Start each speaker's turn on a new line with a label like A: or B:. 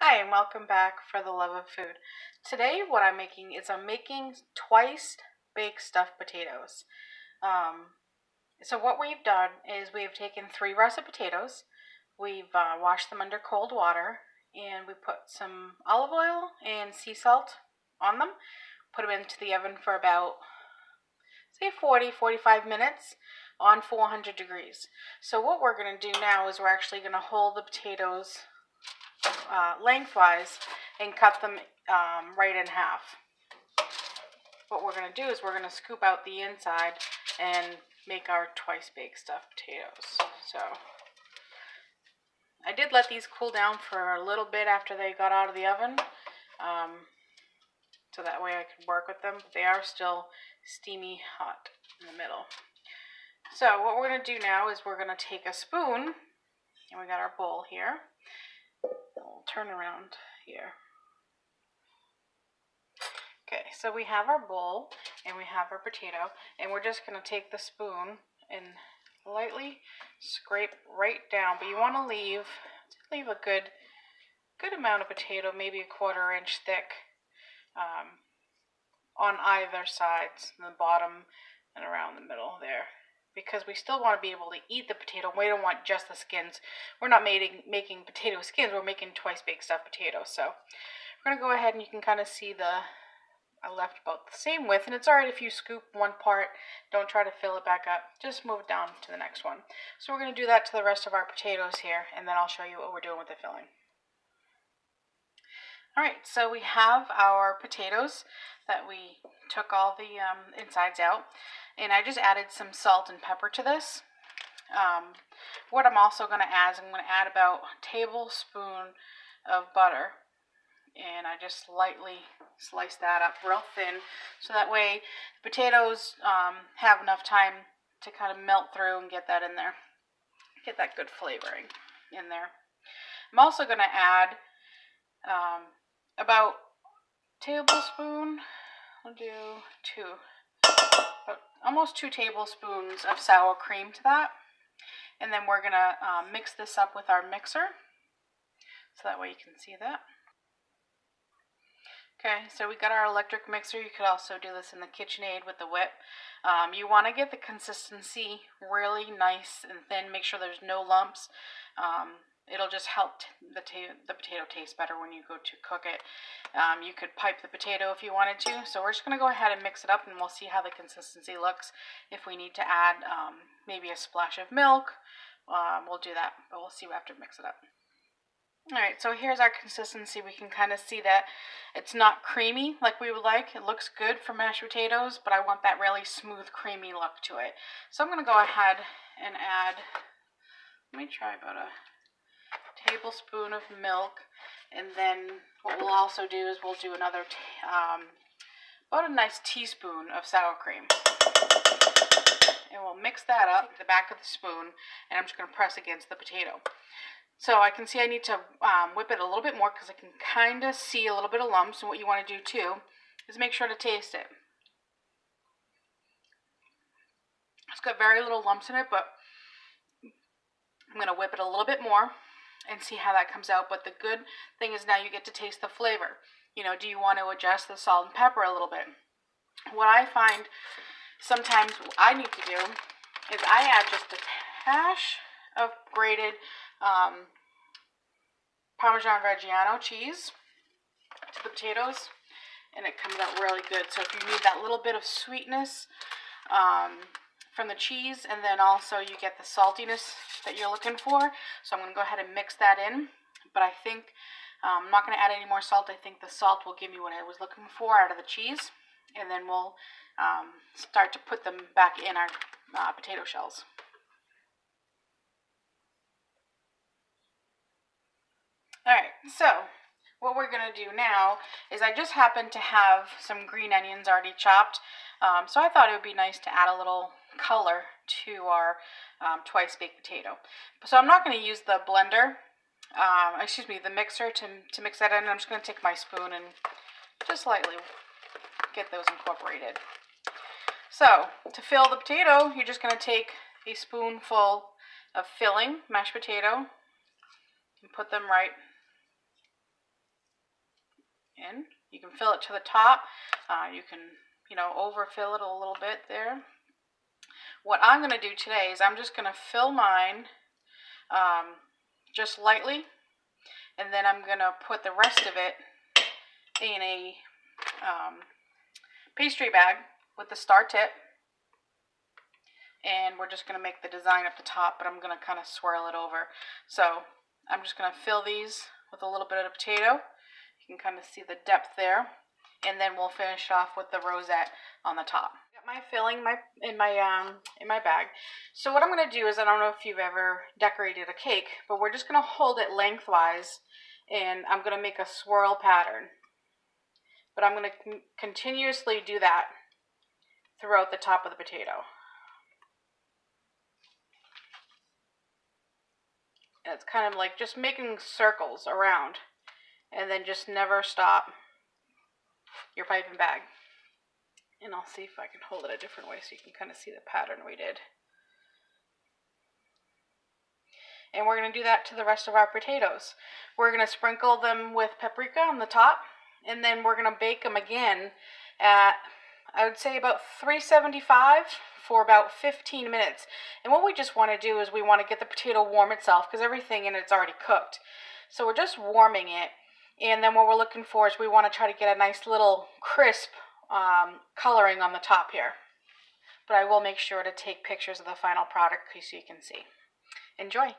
A: Hi, and welcome back for the love of food. Today what I'm making is I'm making twice baked stuffed potatoes. So what we've done is we've taken 3 russet potatoes, we've washed them under cold water, and we put some olive oil and sea salt on them, put them into the oven for about, say, 45 minutes on 400 degrees. So what we're going to do now is we're actually going to hold the potatoes lengthwise and cut them right in half. What we're going to do is we're going to scoop out the inside and make our twice baked stuffed potatoes. So I did let these cool down for a little bit after they got out of the oven, so that way I could work with them. But they are still steamy hot in the middle. So what we're going to do now is we're going to take a spoon, and we got our bowl here. We'll turn around here. Okay, so we have our bowl and we have our potato, and we're just going to take the spoon and lightly scrape right down. But you want to leave a good amount of potato, maybe a 1/4 inch thick, on either sides, the bottom and around the middle there, because we still want to be able to eat the potato. We don't want just the skins. We're not making potato skins. We're making twice baked stuffed potatoes. So we're going to go ahead, and you can kind of see I left about the same width, and it's alright if you scoop one part. Don't try to fill it back up. Just move it down to the next one. So we're going to do that to the rest of our potatoes here, and then I'll show you what we're doing with the filling. Alright, so we have our potatoes that we took all the insides out, and I just added some salt and pepper to this. What I'm also going to add is I'm going to add about a tablespoon of butter. And I just lightly slice that up real thin, so that way the potatoes have enough time to kind of melt through and get that in there, get that good flavoring in there. I'm also going to add about a tablespoon, I'll do almost 2 tablespoons of sour cream to that, and then we're going to mix this up with our mixer, so that way you can see that. Okay, so we got our electric mixer. You could also do this in the KitchenAid with the whip. You want to get the consistency really nice and thin. Make sure there's no lumps. It'll just help the potato taste better when you go to cook it. You could pipe the potato if you wanted to. So we're just going to go ahead and mix it up, and we'll see how the consistency looks. If we need to add maybe a splash of milk, we'll do that, but we'll see after we mix it up. Alright, so here's our consistency. We can kind of see that it's not creamy like we would like. It looks good for mashed potatoes, but I want that really smooth, creamy look to it. So I'm going to go ahead and add, let me try about a tablespoon of milk, and then what we'll also do is we'll do another, about a nice teaspoon of sour cream. And we'll mix that up with the back of the spoon, and I'm just going to press against the potato. So I can see I need to whip it a little bit more, because I can kind of see a little bit of lumps. And what you want to do too is make sure to taste it. It's got very little lumps in it, but I'm going to whip it a little bit more and see how that comes out. But the good thing is now you get to taste the flavor. You know, do you want to adjust the salt and pepper a little bit? What I find sometimes I need to do is I add just a dash of grated Parmesan Reggiano cheese to the potatoes, and it comes out really good. So if you need that little bit of sweetness from the cheese, and then also you get the saltiness that you're looking for, so I'm going to go ahead and mix that in. But I think I'm not going to add any more salt. I think the salt will give me what I was looking for out of the cheese, and then we'll start to put them back in our potato shells. Alright, so what we're going to do now is I just happen to have some green onions already chopped, so I thought it would be nice to add a little color to our twice baked potato. So I'm not going to use the blender, the mixer to mix that in. I'm just going to take my spoon and just lightly get those incorporated. So to fill the potato, you're just going to take a spoonful of filling, mashed potato, and put them right in. You can fill it to the top. You can, overfill it a little bit there. What I'm going to do today is I'm just going to fill mine just lightly, and then I'm going to put the rest of it in a pastry bag with the star tip, and we're just going to make the design at the top, but I'm going to kind of swirl it over. So I'm just going to fill these with a little bit of potato. You can kind of see the depth there, and then we'll finish off with the rosette on the top. Got my filling in my bag. So what I'm going to do is, I don't know if you've ever decorated a cake, but we're just going to hold it lengthwise, and I'm going to make a swirl pattern. But I'm going to continuously do that throughout the top of the potato. And it's kind of like just making circles around, and then just never stop your piping bag. And I'll see if I can hold it a different way so you can kind of see the pattern we did. And we're going to do that to the rest of our potatoes. We're going to sprinkle them with paprika on the top, and then we're going to bake them again at, I would say, about 375 for about 15 minutes. And what we just want to do is we want to get the potato warm itself, because everything in it's already cooked. So we're just warming it. And then what we're looking for is we want to try to get a nice little crisp coloring on the top here. But I will make sure to take pictures of the final product so you can see. Enjoy!